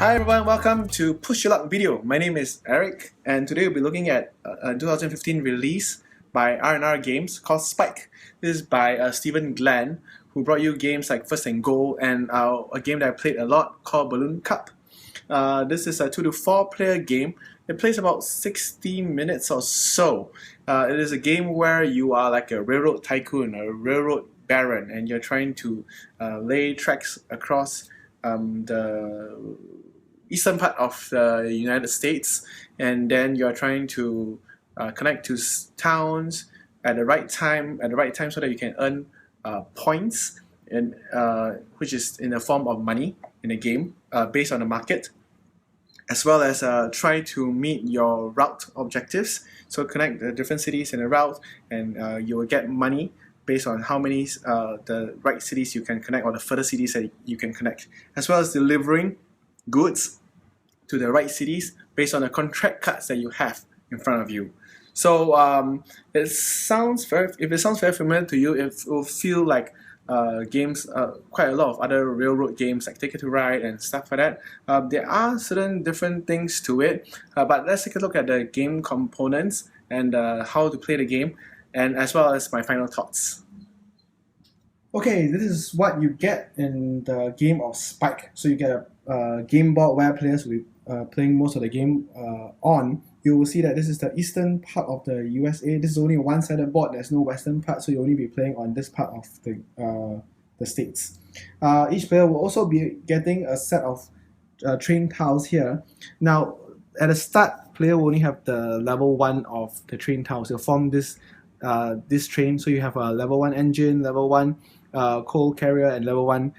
Hi everyone, welcome to Push Your Luck video. My name is Eric, and today we'll be looking at a 2015 release by R&R Games called Spike. This is by Stephen Glenn, who brought you games like First and Goal and a game that I played a lot called Balloon Cup. This is a 2 to 4 player game. It plays about 60 minutes or so. It is a game where you are like a railroad tycoon, a railroad baron, and you're trying to lay tracks across the eastern part of the United States, and then you're trying to connect to towns at the right time, so that you can earn points, and which is in the form of money in the game based on the market, as well as try to meet your route objectives. So connect the different cities in a route, and you will get money based on how many the right cities you can connect, or the further cities that you can connect, as well as delivering goods to the right cities based on the contract cards that you have in front of you. So if it sounds very familiar to you, it will feel like games, quite a lot of other railroad games like Ticket to Ride and stuff like that. There are certain different things to it, but let's take a look at the game components and how to play the game, and as well as my final thoughts. Okay, this is what you get in the game of Spike. So you get a game board where players will be playing most of the game on. You will see that this is the eastern part of the USA. This is only a one-sided board. There's no western part, so you'll only be playing on this part of the states. Each player will also be getting a set of train tiles here. Now, at the start, player will only have the level 1 of the train tiles. You'll form this train, so you have a level 1 engine, level 1 coal carrier, and level 1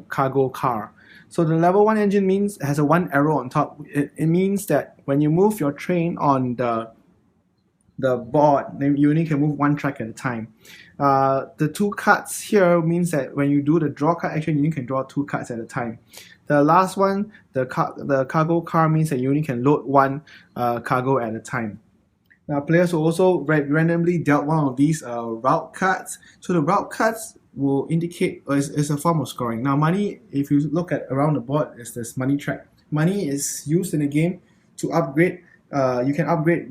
cargo car. So the level 1 engine means it has a 1 arrow on top. It means that when you move your train on the board, then you only can move 1 track at a time. The 2 cards here means that when you do the draw card action, you can draw 2 cards at a time. The last one, the cargo car, means that you only can load 1 cargo at a time. Now, players will also randomly dealt one of these route cards. So the route cards will indicate, is a form of scoring. Now, money, if you look at around the board, is this money track. Money is used in the game to upgrade. You can upgrade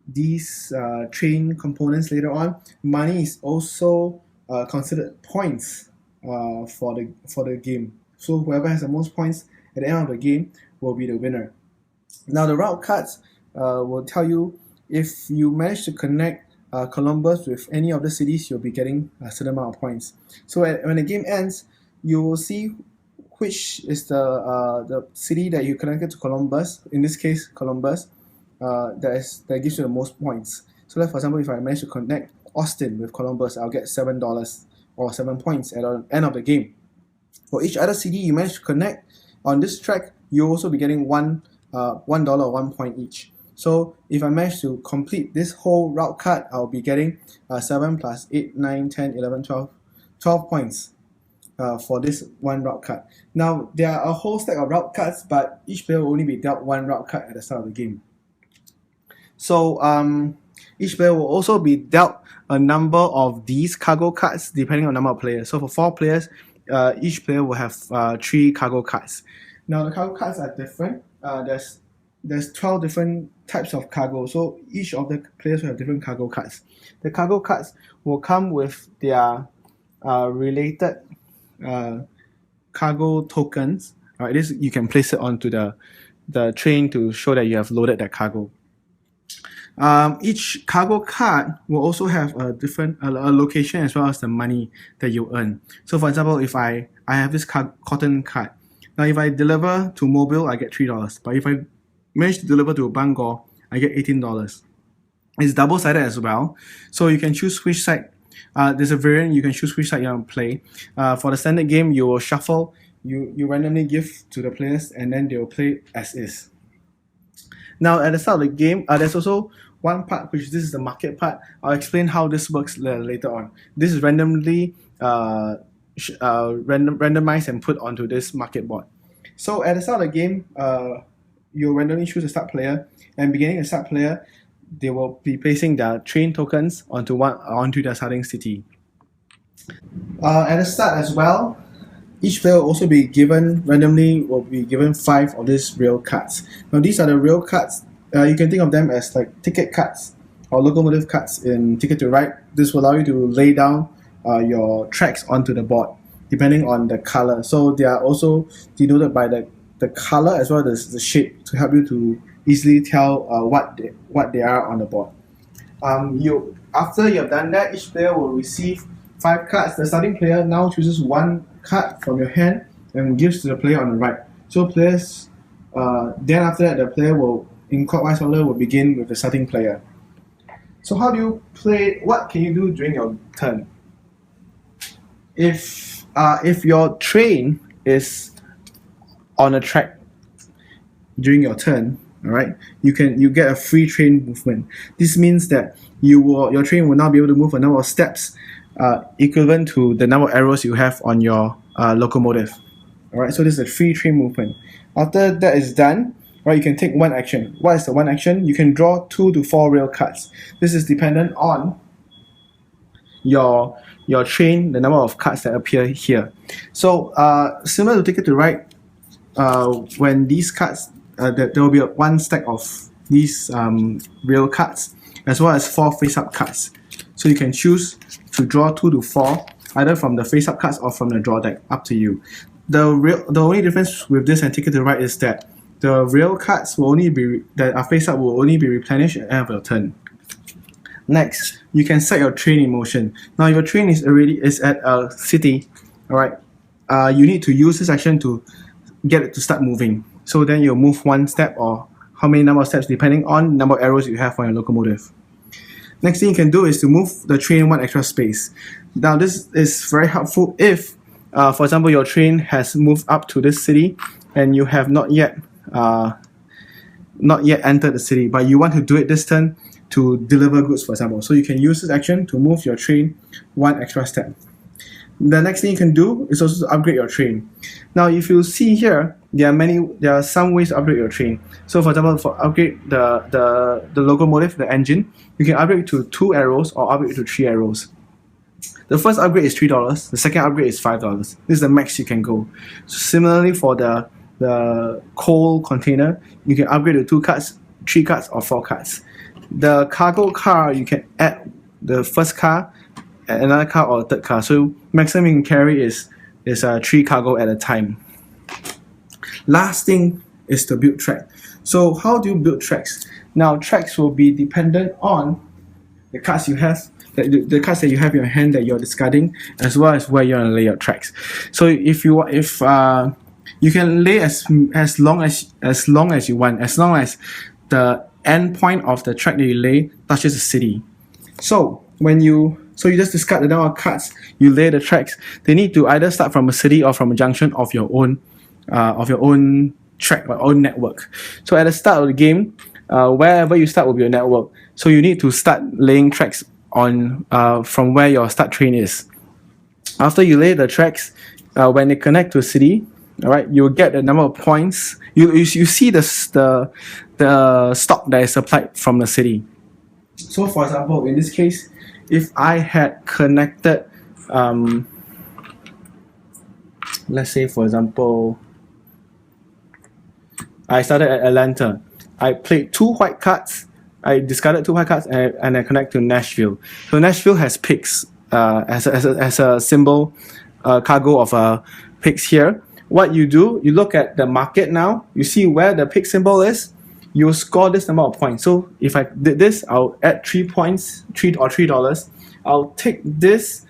these train components later on. Money is also considered points for the game. So whoever has the most points at the end of the game will be the winner. Now, the route cards will tell you if you manage to connect Columbus with any of the cities, you'll be getting a certain amount of points. So when the game ends, you will see which is the city that you connected to Columbus. In this case, Columbus, that gives you the most points. So, like for example, if I manage to connect Austin with Columbus, I'll get $7 or 7 points at the end of the game. For each other city you manage to connect on this track, you'll also be getting $1 or 1 point each. So if I manage to complete this whole route card, I'll be getting 7 plus 8, 9, 10, 11, 12 points for this 1 route card. Now, there are a whole stack of route cards, but each player will only be dealt 1 route card at the start of the game. So each player will also be dealt a number of these cargo cards depending on the number of players. So for 4 players, each player will have 3 cargo cards. Now, the cargo cards are different. There's 12 different types of cargo, so each of the players will have different cargo cards. The cargo cards will come with their related cargo tokens. All right, this you can place it onto the train to show that you have loaded that cargo. Each cargo card will also have a different location as well as the money that you earn. So, for example, if I have this cotton card, now if I deliver to Mobile, I get $3. But if I manage to deliver to Bangor, I get $18. It's double-sided as well, so you can choose which side. There's a variant, you can choose which side you want to play. For the standard game, you will shuffle, you randomly give to the players, and then they will play as is. Now, at the start of the game, there's also one part, this is the market part. I'll explain how this works later on. This is randomly randomized and put onto this market board. So at the start of the game, you randomly choose a start player, and beginning a start player, they will be placing their train tokens onto their starting city. At the start as well, Each player will also be given randomly will be given 5 of these real cards. Now these are the real cards. You can think of them as like ticket cards or locomotive cards in Ticket to Ride. This will allow you to lay down your tracks onto the board depending on the color. So they are also denoted by the color as well as the shape to help you to easily tell what they are on the board. You after you have done that, each player will receive 5 cards. The starting player now chooses 1 card from your hand and gives to the player on the right. So players, then after that, the player will, in clockwise order, will begin with the starting player. So how do you play? What can you do during your turn? If your train is on a track during your turn, all right, you get a free train movement. This means that your train will now be able to move a number of steps equivalent to the number of arrows you have on your locomotive. All right, so this is a free train movement. After that is done, right, you can take one action. What is the one action? You can draw 2 to 4 real cards. This is dependent on your train, the number of cards that appear here. So similar to Ticket to Ride, when these cards, there will be one stack of these real cards as well as 4 face-up cards. So you can choose to draw 2 to 4 either from the face-up cards or from the draw deck, up to you. The only difference with this and Ticket to Ride is that the real cards will only be that are face-up will only be replenished at the end of your turn. Next, you can set your train in motion. Now your train is at a city, all right. You need to use this action to get it to start moving. So then you'll move 1 step or how many number of steps depending on the number of arrows you have on your locomotive. Next thing you can do is to move the train 1 extra space. Now this is very helpful if, for example, your train has moved up to this city and you have not yet entered the city, but you want to do it this turn to deliver goods, for example. So you can use this action to move your train 1 extra step. The next thing you can do is also to upgrade your train. Now if you see here, there are some ways to upgrade your train. So for example, for upgrade the locomotive, the engine, you can upgrade to 2 arrows or upgrade to 3 arrows. The first upgrade is $3, the second upgrade is $5. This is the max you can go. So similarly for the coal container, you can upgrade to 2 cards, 3 cards or 4 cards. The cargo car, you can add the first car, another car or a third car. So maximum you can carry is 3 cargo at a time. Last thing is to build track. So how do you build tracks? Now tracks will be dependent on the cards you have, the cards that you have in your hand that you're discarding, as well as where you're gonna lay your tracks. So if you can lay as long as you want, as long as the end point of the track that you lay touches the city. So you just discard the number of cards, you lay the tracks. They need to either start from a city or from a junction of your own track or own network. So at the start of the game, wherever you start will be your network. So you need to start laying tracks on from where your start train is. After you lay the tracks, when they connect to a city, all right, you'll get the number of points. You see the stock that is supplied from the city. So for example, in this case, if I had connected, let's say for example, I started at Atlanta. I played 2 white cards. I discarded 2 white cards and I connect to Nashville. So Nashville has pigs as a symbol, cargo of pigs here. What you do, you look at the market now. You see where the pig symbol is. You score this number of points. So if I did this, I'll add 3 points, $3. I'll take this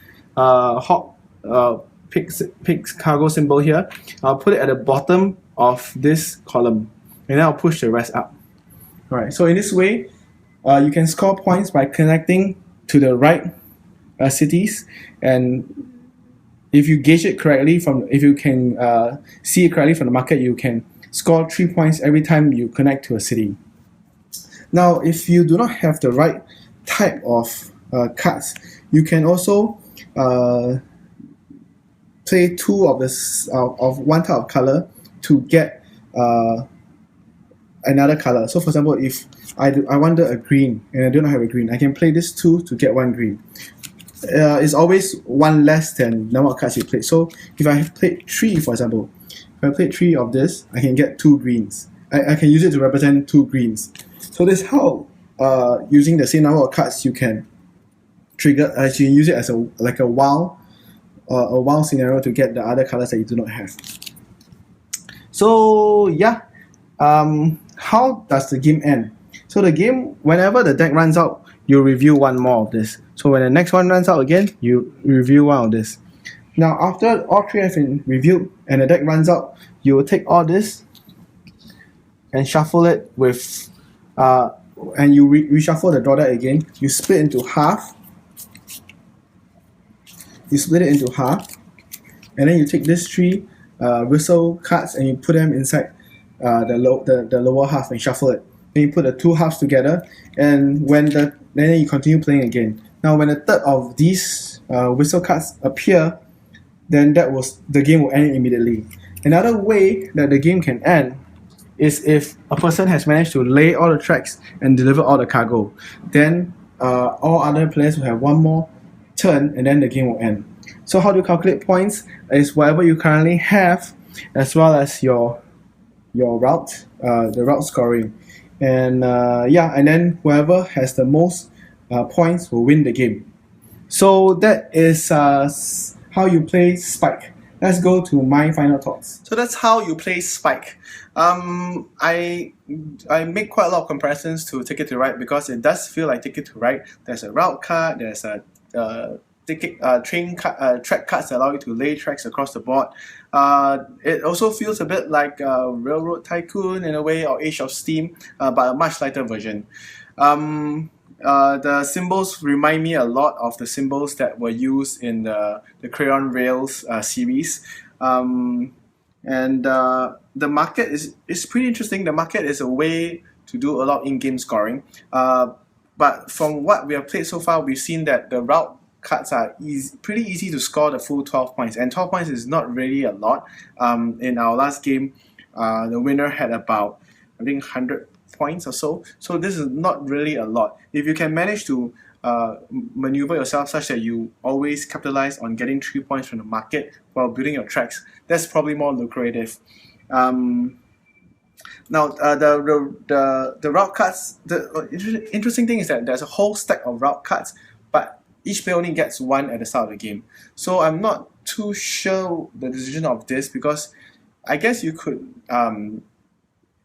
pig's cargo symbol here. I'll put it at the bottom of this column, and then I'll push the rest up. All right. So in this way, you can score points by connecting to the right cities, and if you gauge it correctly if you can see it correctly from the market, you can score 3 points every time you connect to a city. Now, if you do not have the right type of cards, you can also play 2 of one type of color to get another color. So for example, if I wanted a green and I do not have a green, I can play this 2 to get 1 green. is always one less than number of cards you played. So if I have played 3, for example, if I played 3 of this, I can get 2 greens. I can use it to represent 2 greens. So this is how using the same number of cards you can trigger. You can use it as a wow scenario to get the other colors that you do not have. So yeah, how does the game end? So the game, whenever the deck runs out, you review one more of this. So when the next one runs out again, you review one of this. Now after all 3 have been reviewed and the deck runs out, you will take all this and shuffle it with, and you reshuffle the draw deck again. You split into half. You split it into half, and then you take these 3 whistle cards and you put them inside the lower half and shuffle it. Then you put the 2 halves together, and then you continue playing again. Now, when the third of these whistle cards appear, then the game will end immediately. Another way that the game can end is if a person has managed to lay all the tracks and deliver all the cargo. Then all other players will have one more turn, and then the game will end. So how do you calculate points? Is whatever you currently have, as well as your route, the route scoring, and and then whoever has the most points will win the game. So that is how you play Spike. Let's go to my final thoughts. So that's how you play Spike. I make quite a lot of comparisons to Ticket to Ride because it does feel like Ticket to Ride. There's a route card, there's a track cards that allow you to lay tracks across the board. It also feels a bit like Railroad Tycoon in a way, or Age of Steam, but a much lighter version. The symbols remind me a lot of the symbols that were used in the Crayon Rails series. The market is pretty interesting. The market is a way to do a lot of in-game scoring. But from what we have played so far, we've seen that the route cards are pretty easy to score the full 12 points. And 12 points is not really a lot. In our last game, the winner had about, I think, 100 points or so. So this is not really a lot. If you can manage to maneuver yourself such that you always capitalize on getting 3 points from the market while building your tracks, that's probably more lucrative. Now, the route cards, the interesting thing is that there's a whole stack of route cards, but each player only gets 1 at the start of the game. So I'm not too sure the decision of this, because I guess you could,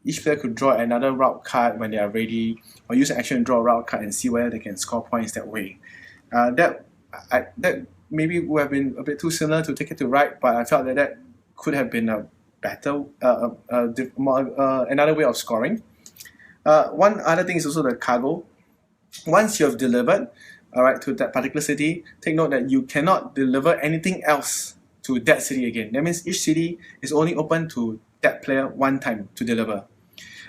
each player could draw another route card when they are ready, or use an action to draw a route card and see whether they can score points that way. That maybe would have been a bit too similar to Ticket to Ride, but I felt that could have been a better, another way of scoring. One other thing is also the cargo. Once you have delivered, to that particular city, take note that you cannot deliver anything else to that city again. That means each city is only open to that player one time to deliver.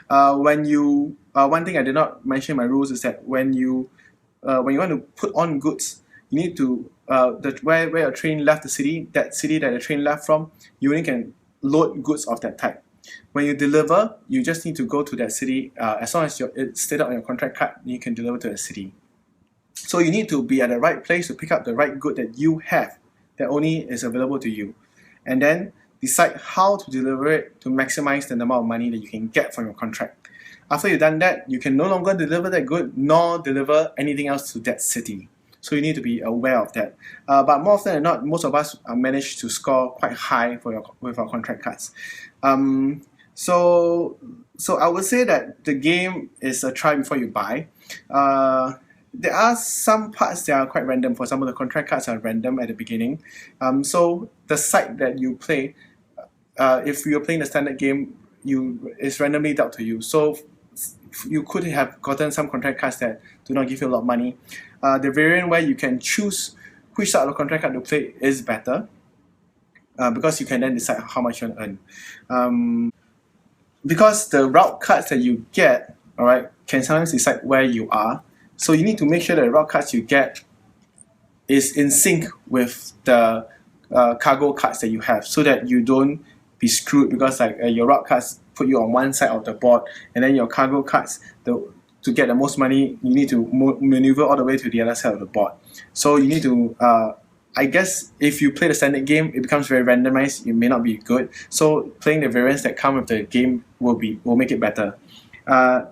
One thing I did not mention in my rules is that when you want to put on goods, you need to where your train left the city, that city that the train left from, you only can load goods of that type. When you deliver, you just need to go to that city. As long as it's stated on your contract card, you can deliver to the city. So you need to be at the right place to pick up the right good that you have, that only is available to you, and then decide how to deliver it to maximize the number of money that you can get from your contract. After you've done that, you can no longer deliver that good nor deliver anything else to that city. So you need to be aware of that. But more often than not, most of us manage to score quite high with our contract cards. So I would say that the game is a try before you buy. There are some parts that are quite random. For example, the contract cards are random at the beginning. So the site that you play, if you're playing the standard game, it's randomly dealt to you. So you could have gotten some contract cards that do not give you a lot of money. The variant where you can choose which side of the contract card to play is better, because you can then decide how much you want to earn. Because the route cards that you get, can sometimes decide where you are. So you need to make sure that the route cards you get is in sync with the cargo cards that you have, so that you don't be screwed, because your route cards put you on one side of the board, and then your cargo cards, to get the most money, you need to maneuver all the way to the other side of the board. So you need to I guess if you play the standard game, it becomes very randomized. It may not be good. So playing the variants that come with the game will make it better.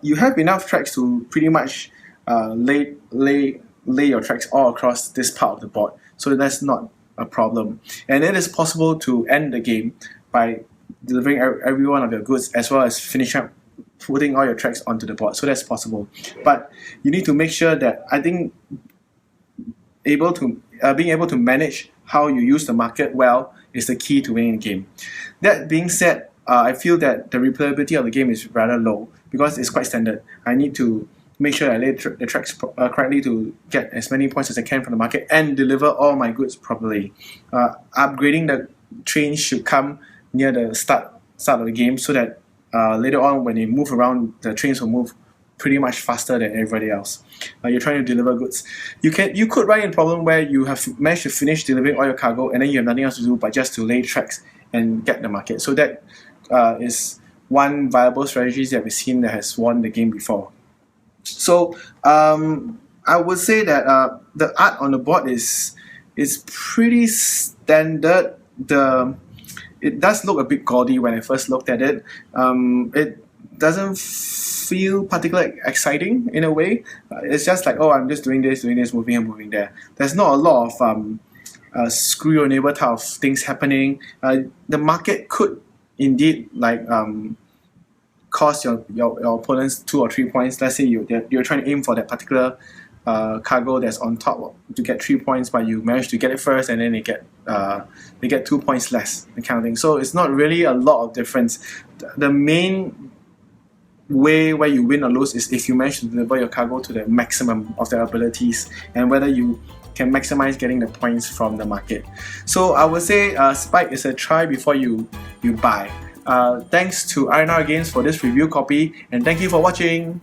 You have enough tracks to pretty much lay your tracks all across this part of the board. So that's not a problem. And it is possible to end the game by delivering every one of your goods as well as finish up putting all your tracks onto the board. So that's possible. But you need to make sure that, I think, being able to manage how you use the market well is the key to winning the game. That being said, I feel that the replayability of the game is rather low because it's quite standard. I need to make sure I lay the tracks correctly to get as many points as I can from the market and deliver all my goods properly. Upgrading the trains should come near the start of the game so that later on when you move around, the trains will move pretty much faster than everybody else. You're trying to deliver goods. You could run into a problem where you have managed to finish delivering all your cargo and then you have nothing else to do but just to lay tracks and get the market. So that is one viable strategy that we've seen that has won the game before. So I would say that the art on the board is pretty standard. It does look a bit gaudy when I first looked at it. It doesn't feel particularly exciting in a way. It's just like, oh, I'm just doing this, moving here, moving there. There's not a lot of screw your neighbor type of things happening. The market could indeed cost your opponents 2 or 3 points. Let's say you're trying to aim for that particular cargo that's on top to get 3 points, but you manage to get it first, and then they get 2 points less, that kind of thing. So it's not really a lot of difference. The main way where you win or lose is if you manage to deliver your cargo to the maximum of their abilities and whether you can maximize getting the points from the market. So I would say Spike is a try before you buy. Thanks to R&R Games for this review copy, and thank you for watching.